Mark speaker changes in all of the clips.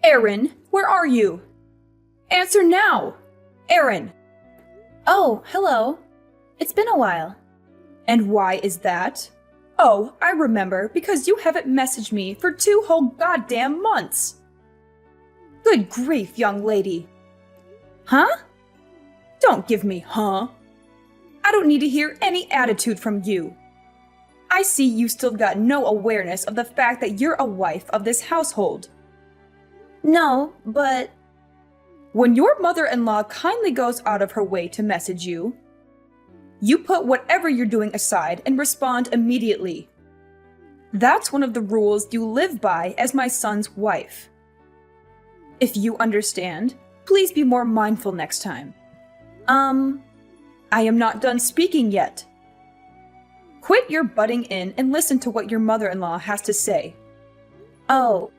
Speaker 1: Erin, where are you? Answer now! Erin!
Speaker 2: Oh, hello. It's been a while.
Speaker 1: And why is that? Oh, I remember, because you haven't messaged me for 2 whole goddamn months! Good grief, young lady.
Speaker 2: Huh?
Speaker 1: Don't give me huh. I don't need to hear any attitude from you. I see you still got no awareness of the fact that you're a wife of this household.
Speaker 2: No, but...
Speaker 1: When your mother-in-law kindly goes out of her way to message you, you put whatever you're doing aside and respond immediately. That's one of the rules you live by as my son's wife. If you understand, please be more mindful next time. I am not done speaking yet. Quit your butting in and listen to what your mother-in-law has to say.
Speaker 2: Oh.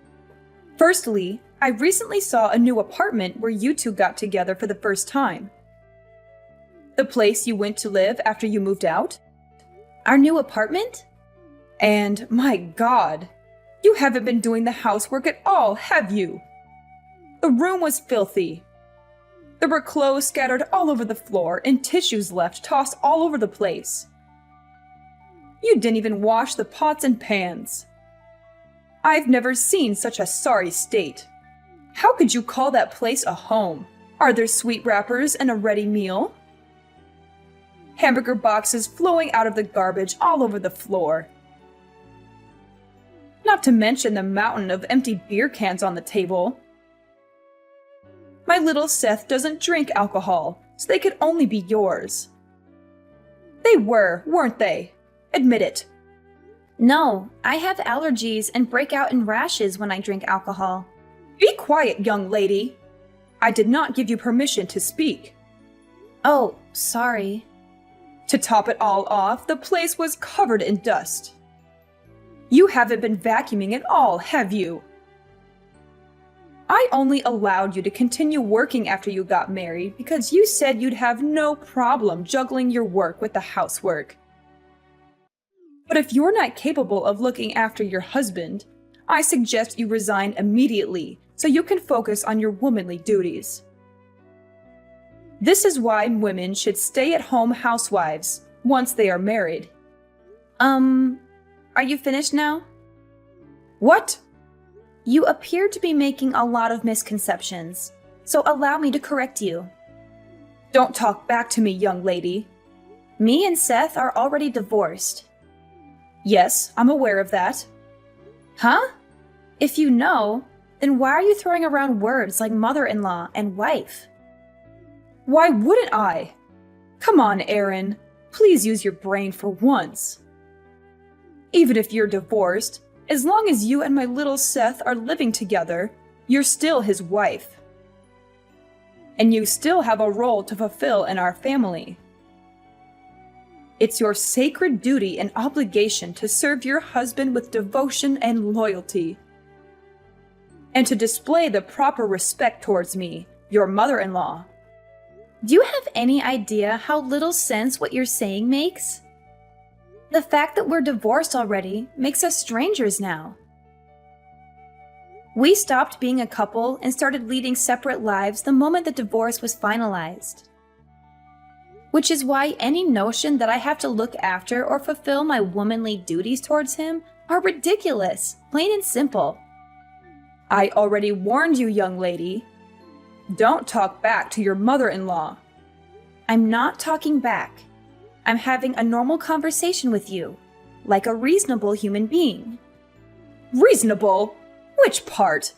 Speaker 1: Firstly, I recently saw a new apartment where you two got together for the first time. The place you went to live after you moved out?
Speaker 2: Our new apartment?
Speaker 1: And, my God, you haven't been doing the housework at all, have you? The room was filthy. There were clothes scattered all over the floor and tissues left tossed all over the place. You didn't even wash the pots and pans. I've never seen such a sorry state. How could you call that place a home? Are there sweet wrappers and a ready meal? Hamburger boxes flowing out of the garbage all over the floor. Not to mention the mountain of empty beer cans on the table. My little Seth doesn't drink alcohol, so they could only be yours. They were, weren't they? Admit it.
Speaker 2: No, I have allergies and break out in rashes when I drink alcohol.
Speaker 1: Be quiet, young lady. I did not give you permission to speak.
Speaker 2: Oh, sorry.
Speaker 1: To top it all off, the place was covered in dust. You haven't been vacuuming at all, have you? I only allowed you to continue working after you got married because you said you'd have no problem juggling your work with the housework. But if you're not capable of looking after your husband, I suggest you resign immediately so you can focus on your womanly duties. This is why women should stay-at-home housewives once they are married.
Speaker 2: Are you finished now?
Speaker 1: What?
Speaker 2: You appear to be making a lot of misconceptions, so allow me to correct you.
Speaker 1: Don't talk back to me, young lady.
Speaker 2: Me and Seth are already divorced.
Speaker 1: Yes, I'm aware of that.
Speaker 2: Huh? If you know, then why are you throwing around words like mother-in-law and wife?
Speaker 1: Why wouldn't I? Come on, Erin. Please use your brain for once. Even if you're divorced, as long as you and my little Seth are living together, you're still his wife. And you still have a role to fulfill in our family. It's your sacred duty and obligation to serve your husband with devotion and loyalty. And to display the proper respect towards me, your mother-in-law.
Speaker 2: Do you have any idea how little sense what you're saying makes? The fact that we're divorced already makes us strangers now. We stopped being a couple and started leading separate lives the moment the divorce was finalized. Which is why any notion that I have to look after or fulfill my womanly duties towards him are ridiculous, plain and simple.
Speaker 1: I already warned you, young lady. Don't talk back to your mother-in-law.
Speaker 2: I'm not talking back. I'm having a normal conversation with you, like a reasonable human being.
Speaker 1: Reasonable? Which part?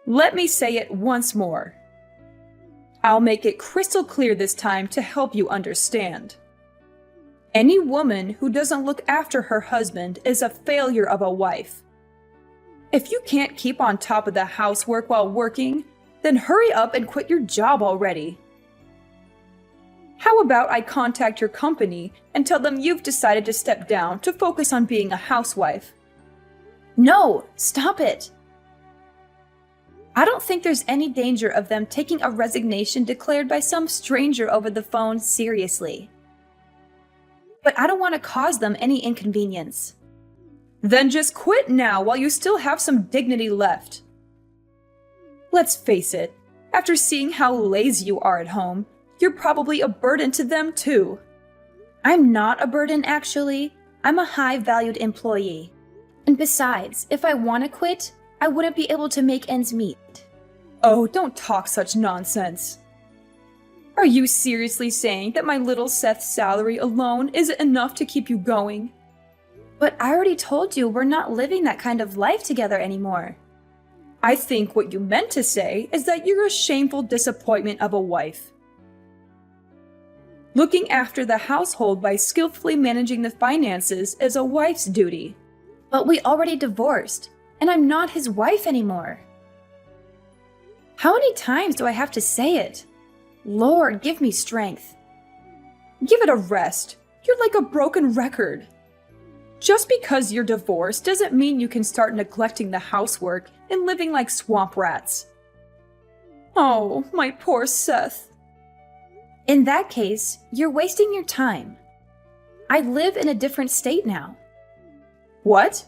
Speaker 1: Let me say it once more. I'll make it crystal clear this time to help you understand. Any woman who doesn't look after her husband is a failure of a wife. If you can't keep on top of the housework while working, then hurry up and quit your job already. How about I contact your company and tell them you've decided to step down to focus on being a housewife?
Speaker 2: No, stop it. I don't think there's any danger of them taking a resignation declared by some stranger over the phone seriously. But I don't want to cause them any inconvenience.
Speaker 1: Then just quit now while you still have some dignity left. Let's face it, after seeing how lazy you are at home, you're probably a burden to them too.
Speaker 2: I'm not a burden, actually. I'm a high-valued employee. And besides, if I want to quit, I wouldn't be able to make ends meet.
Speaker 1: Oh, don't talk such nonsense. Are you seriously saying that my little Seth's salary alone isn't enough to keep you going?
Speaker 2: But I already told you we're not living that kind of life together anymore.
Speaker 1: I think what you meant to say is that you're a shameful disappointment of a wife. Looking after the household by skillfully managing the finances is a wife's duty.
Speaker 2: But we already divorced, and I'm not his wife anymore. How many times do I have to say it? Lord, give me strength.
Speaker 1: Give it a rest. You're like a broken record. Just because you're divorced doesn't mean you can start neglecting the housework and living like swamp rats. Oh, my poor Seth.
Speaker 2: In that case, you're wasting your time. I live in a different state now.
Speaker 1: What?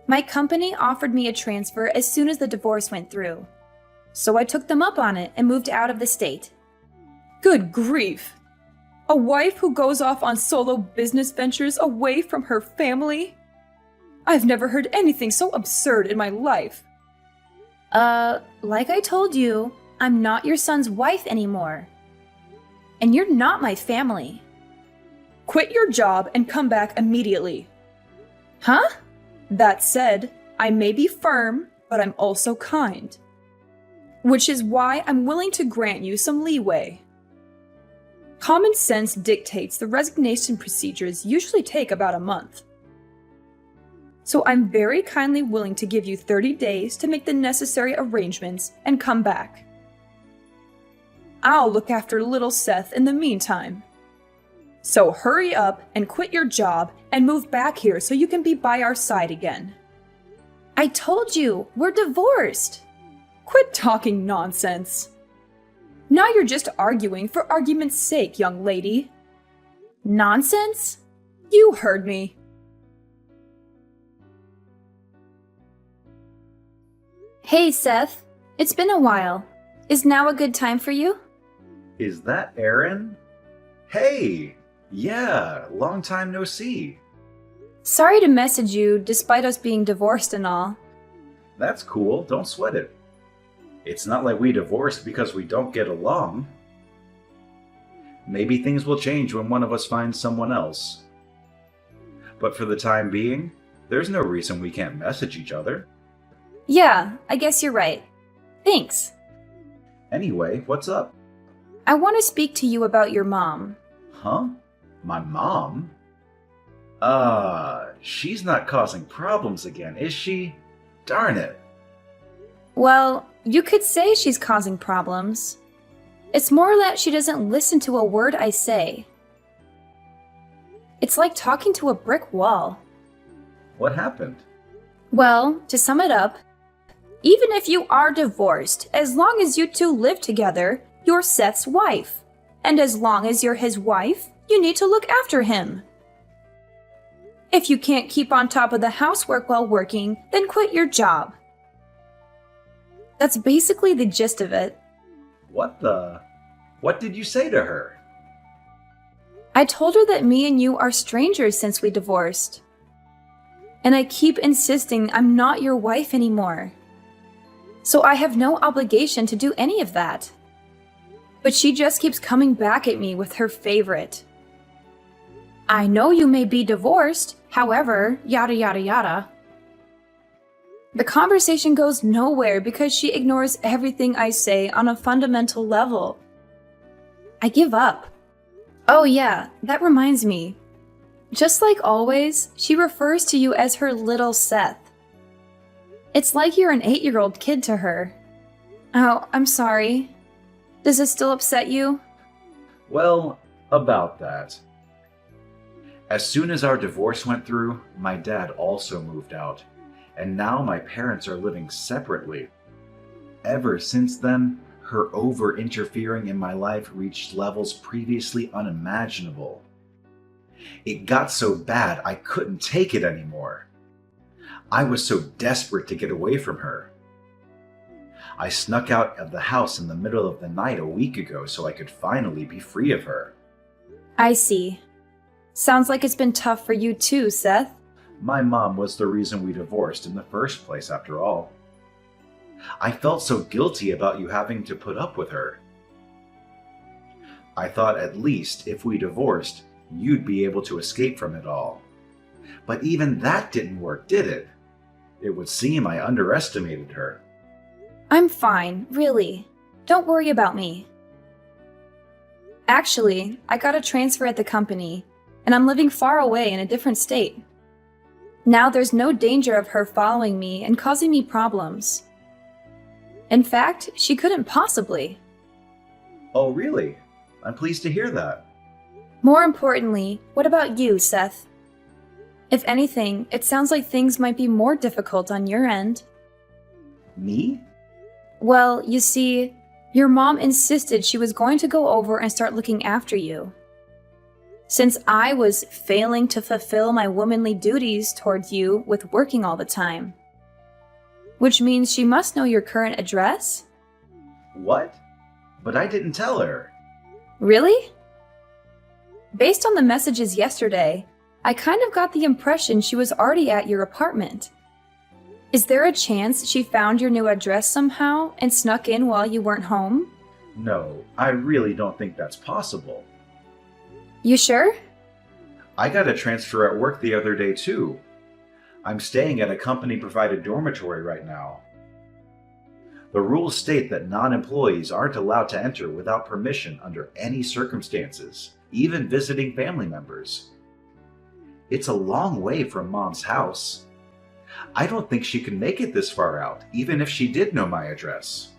Speaker 2: My company offered me a transfer as soon as the divorce went through. So I took them up on it and moved out of the state.
Speaker 1: Good grief! A wife who goes off on solo business ventures away from her family? I've never heard anything so absurd in my life.
Speaker 2: Like I told you, I'm not your son's wife anymore. And you're not my family.
Speaker 1: Quit your job and come back immediately.
Speaker 2: Huh?
Speaker 1: That said, I may be firm, but I'm also kind. Which is why I'm willing to grant you some leeway. Common sense dictates the resignation procedures usually take about a month. So I'm very kindly willing to give you 30 days to make the necessary arrangements and come back. I'll look after little Seth in the meantime. So hurry up and quit your job and move back here so you can be by our side again.
Speaker 2: I told you, we're divorced.
Speaker 1: Quit talking nonsense. Now you're just arguing for argument's sake, young lady.
Speaker 2: Nonsense?
Speaker 1: You heard me.
Speaker 2: Hey, Seth. It's been a while. Is now a good time for you?
Speaker 3: Is that Aaron? Hey! Yeah, long time no see.
Speaker 2: Sorry to message you despite us being divorced and all.
Speaker 3: That's cool, don't sweat it. It's not like we divorced because we don't get along. Maybe things will change when one of us finds someone else. But for the time being, there's no reason we can't message each other.
Speaker 2: Yeah, I guess you're right. Thanks.
Speaker 3: Anyway, what's up?
Speaker 2: I want to speak to you about your mom.
Speaker 3: Huh? My mom? She's not causing problems again, is she? Darn it.
Speaker 2: Well, you could say she's causing problems. It's more that she doesn't listen to a word I say. It's like talking to a brick wall.
Speaker 3: What happened?
Speaker 2: Well, to sum it up, even if you are divorced, as long as you two live together, you're Seth's wife. And as long as you're his wife, you need to look after him. If you can't keep on top of the housework while working, then quit your job. That's basically the gist of it.
Speaker 3: What did you say to her?
Speaker 2: I told her that me and you are strangers since we divorced. And I keep insisting I'm not your wife anymore. So I have no obligation to do any of that. But she just keeps coming back at me with her favorite. I know you may be divorced, however, yada yada yada. The conversation goes nowhere because she ignores everything I say on a fundamental level. I give up. Oh yeah, that reminds me. Just like always, she refers to you as her little Seth. It's like you're an 8-year-old kid to her. Oh, I'm sorry. Does it still upset you?
Speaker 3: Well, about that. As soon as our divorce went through, my dad also moved out, and now my parents are living separately. Ever since then, her over-interfering in my life reached levels previously unimaginable. It got so bad I couldn't take it anymore. I was so desperate to get away from her. I snuck out of the house in the middle of the night a week ago so I could finally be free of her.
Speaker 2: I see. Sounds like it's been tough for you too, Seth.
Speaker 3: My mom was the reason we divorced in the first place, after all. I felt so guilty about you having to put up with her. I thought at least if we divorced, you'd be able to escape from it all. But even that didn't work, did it? It would seem I underestimated her.
Speaker 2: I'm fine, really. Don't worry about me. Actually, I got a transfer at the company, and I'm living far away in a different state. Now there's no danger of her following me and causing me problems. In fact, she couldn't possibly.
Speaker 3: Oh, really? I'm pleased to hear that.
Speaker 2: More importantly, what about you, Seth? If anything, it sounds like things might be more difficult on your end.
Speaker 3: Me?
Speaker 2: Well, you see, your mom insisted she was going to go over and start looking after you. Since I was failing to fulfill my womanly duties towards you with working all the time. Which means she must know your current address?
Speaker 3: What? But I didn't tell her.
Speaker 2: Really? Based on the messages yesterday, I kind of got the impression she was already at your apartment. Is there a chance she found your new address somehow and snuck in while you weren't home?
Speaker 3: No, I really don't think that's possible.
Speaker 2: You sure?
Speaker 3: I got a transfer at work the other day, too. I'm staying at a company-provided dormitory right now. The rules state that non-employees aren't allowed to enter without permission under any circumstances, even visiting family members. It's a long way from Mom's house. I don't think she can make it this far out, even if she did know my address.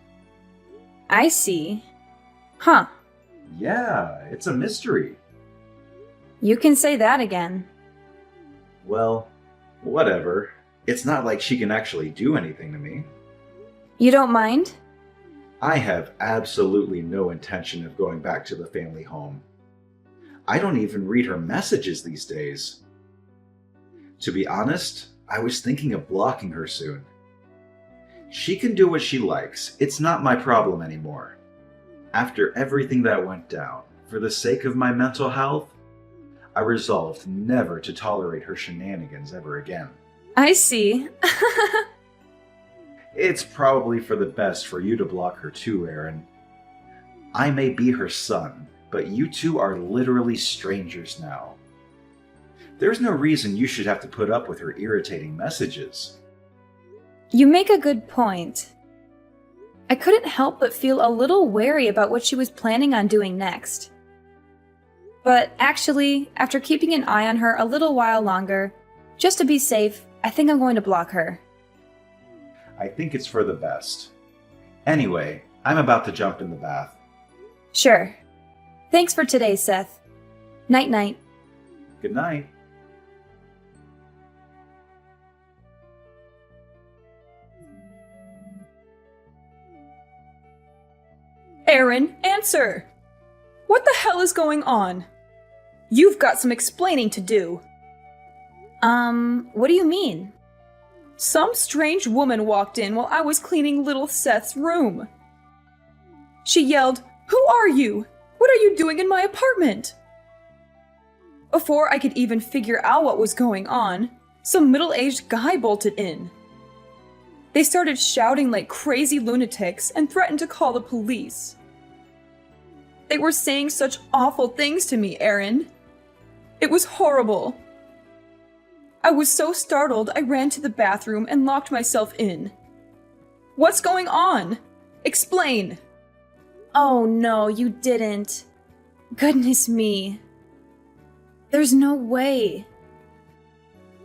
Speaker 2: I see. Huh.
Speaker 3: Yeah, it's a mystery.
Speaker 2: You can say that again.
Speaker 3: Well, whatever. It's not like she can actually do anything to me.
Speaker 2: You don't mind?
Speaker 3: I have absolutely no intention of going back to the family home. I don't even read her messages these days. To be honest, I was thinking of blocking her soon. She can do what she likes. It's not my problem anymore. After everything that went down, for the sake of my mental health, I resolved never to tolerate her shenanigans ever again.
Speaker 2: I see.
Speaker 3: It's probably for the best for you to block her too, Aaron. I may be her son, but you two are literally strangers now. There's no reason you should have to put up with her irritating messages.
Speaker 2: You make a good point. I couldn't help but feel a little wary about what she was planning on doing next. But actually, after keeping an eye on her a little while longer, just to be safe, I think I'm going to block her.
Speaker 3: I think it's for the best. Anyway, I'm about to jump in the bath.
Speaker 2: Sure. Thanks for today, Seth. Night-night.
Speaker 3: Good night.
Speaker 1: Aaron, answer! What the hell is going on? You've got some explaining to do.
Speaker 2: What do you mean?
Speaker 1: Some strange woman walked in while I was cleaning little Seth's room. She yelled, "Who are you? What are you doing in my apartment?" Before I could even figure out what was going on, some middle-aged guy bolted in. They started shouting like crazy lunatics and threatened to call the police. They were saying such awful things to me, Aaron. It was horrible. I was so startled I ran to the bathroom and locked myself in. What's going on? Explain.
Speaker 2: Oh no, you didn't. Goodness me. There's no way.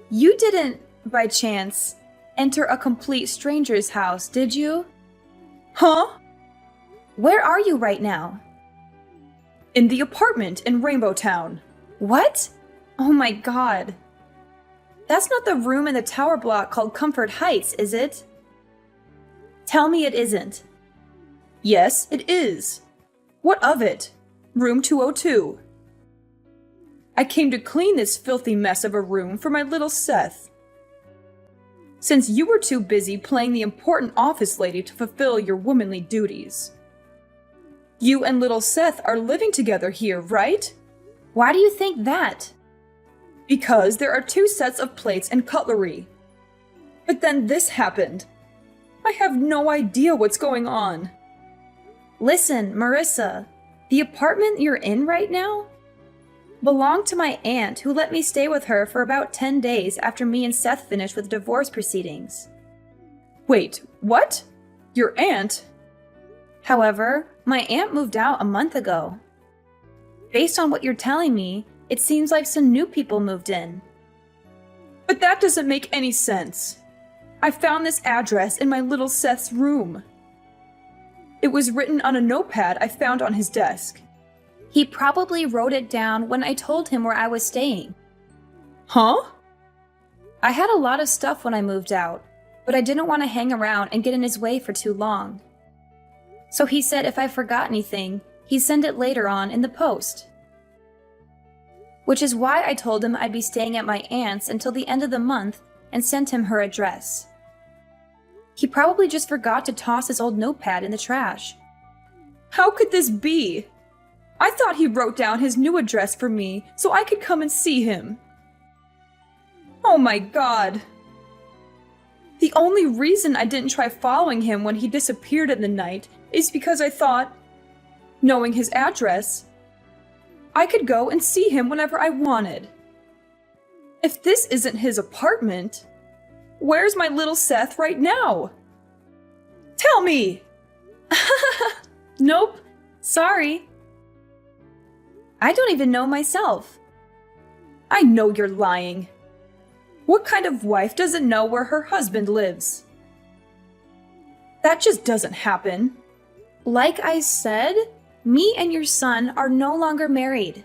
Speaker 2: You didn't, by chance, enter a complete stranger's house, did you?
Speaker 1: Huh?
Speaker 2: Where are you right now?
Speaker 1: In the apartment in Rainbow Town.
Speaker 2: What? Oh my god. That's not the room in the tower block called Comfort Heights, is it? Tell me it isn't.
Speaker 1: Yes, it is. What of it? Room 202. I came to clean this filthy mess of a room for my little Seth. since you were too busy playing the important office lady to fulfill your womanly duties. You and little Seth are living together here, right?
Speaker 2: Why do you think that?
Speaker 1: Because there are 2 sets of plates and cutlery. But then this happened. I have no idea what's going on.
Speaker 2: Listen, Marissa, the apartment you're in right now belonged to my aunt, who let me stay with her for about 10 days after me and Seth finished with divorce proceedings.
Speaker 1: Wait, what? Your aunt?
Speaker 2: However, my aunt moved out a month ago. Based on what you're telling me, it seems like some new people moved in.
Speaker 1: But that doesn't make any sense. I found this address in my little Seth's room. It was written on a notepad I found on his desk.
Speaker 2: He probably wrote it down when I told him where I was staying.
Speaker 1: Huh?
Speaker 2: I had a lot of stuff when I moved out, but I didn't want to hang around and get in his way for too long. So he said if I forgot anything, he'd send it later on in the post. Which is why I told him I'd be staying at my aunt's until the end of the month and sent him her address. He probably just forgot to toss his old notepad in the trash.
Speaker 1: How could this be? I thought he wrote down his new address for me so I could come and see him. Oh my God. The only reason I didn't try following him when he disappeared in the night is because I thought, knowing his address, I could go and see him whenever I wanted. If this isn't his apartment, where's my little Seth right now? Tell me!
Speaker 2: Nope, sorry. I don't even know myself.
Speaker 1: I know you're lying. What kind of wife doesn't know where her husband lives? That just doesn't happen.
Speaker 2: Like I said, me and your son are no longer married.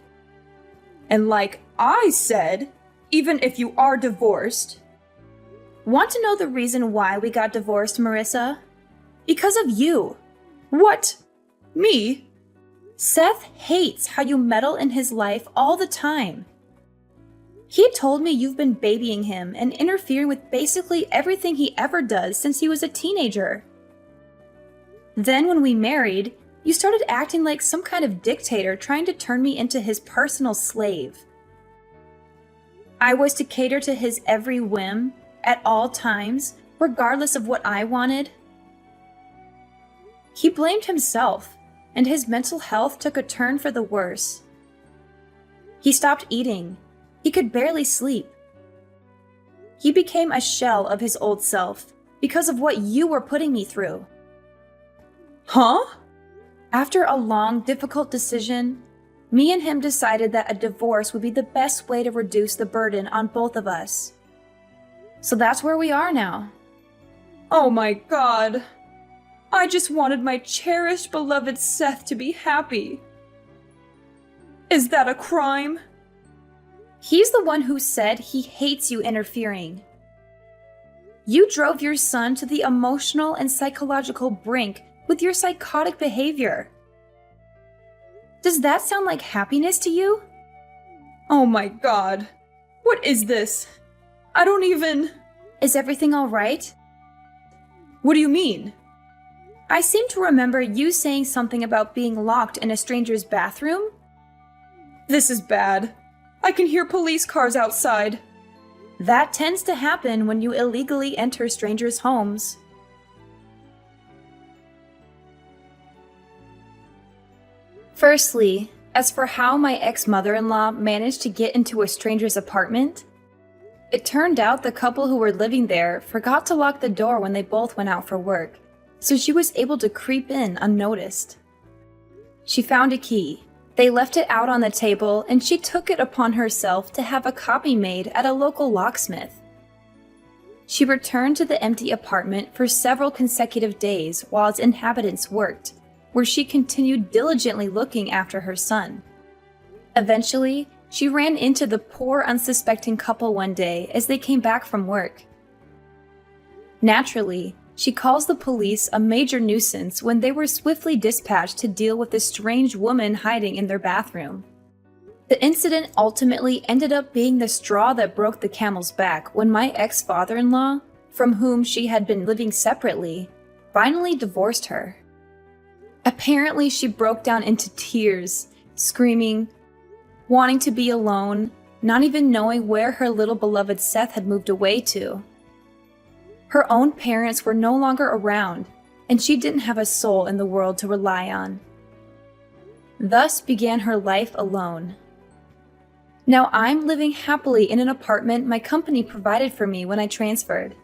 Speaker 1: And like I said, even if you are divorced.
Speaker 2: Want to know the reason why we got divorced, Marissa? Because of you.
Speaker 1: What? Me?
Speaker 2: Seth hates how you meddle in his life all the time. He told me you've been babying him and interfering with basically everything he ever does since he was a teenager. Then when we married, you started acting like some kind of dictator trying to turn me into his personal slave. I was to cater to his every whim, at all times, regardless of what I wanted. He blamed himself, and his mental health took a turn for the worse. He stopped eating. He could barely sleep. He became a shell of his old self because of what you were putting me through.
Speaker 1: Huh?
Speaker 2: After a long, difficult decision, me and him decided that a divorce would be the best way to reduce the burden on both of us. So that's where we are now.
Speaker 1: Oh my God. I just wanted my cherished, beloved Seth to be happy. Is that a crime?
Speaker 2: He's the one who said he hates you interfering. You drove your son to the emotional and psychological brink with your psychotic behavior. Does that sound like happiness to you?
Speaker 1: Oh my God. What is this? I don't even...
Speaker 2: Is everything all right?
Speaker 1: What do you mean?
Speaker 2: I seem to remember you saying something about being locked in a stranger's bathroom.
Speaker 1: This is bad. I can hear police cars outside.
Speaker 2: That tends to happen when you illegally enter strangers' homes. Firstly, as for how my ex-mother-in-law managed to get into a stranger's apartment, it turned out the couple who were living there forgot to lock the door when they both went out for work, so she was able to creep in unnoticed. She found a key. They left it out on the table, and she took it upon herself to have a copy made at a local locksmith. She returned to the empty apartment for several consecutive days while its inhabitants worked, where she continued diligently looking after her son. Eventually, she ran into the poor, unsuspecting couple one day as they came back from work. Naturally, she calls the police a major nuisance when they were swiftly dispatched to deal with a strange woman hiding in their bathroom. The incident ultimately ended up being the straw that broke the camel's back when my ex-father-in-law from whom she had been living separately, finally divorced her. Apparently, she broke down into tears, screaming, wanting to be alone, not even knowing where her little beloved Seth had moved away to. Her own parents were no longer around, and she didn't have a soul in the world to rely on. Thus began her life alone. Now I'm living happily in an apartment my company provided for me when I transferred.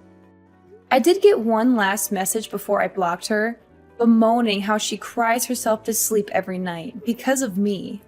Speaker 2: I did get one last message before I blocked her, bemoaning how she cries herself to sleep every night because of me.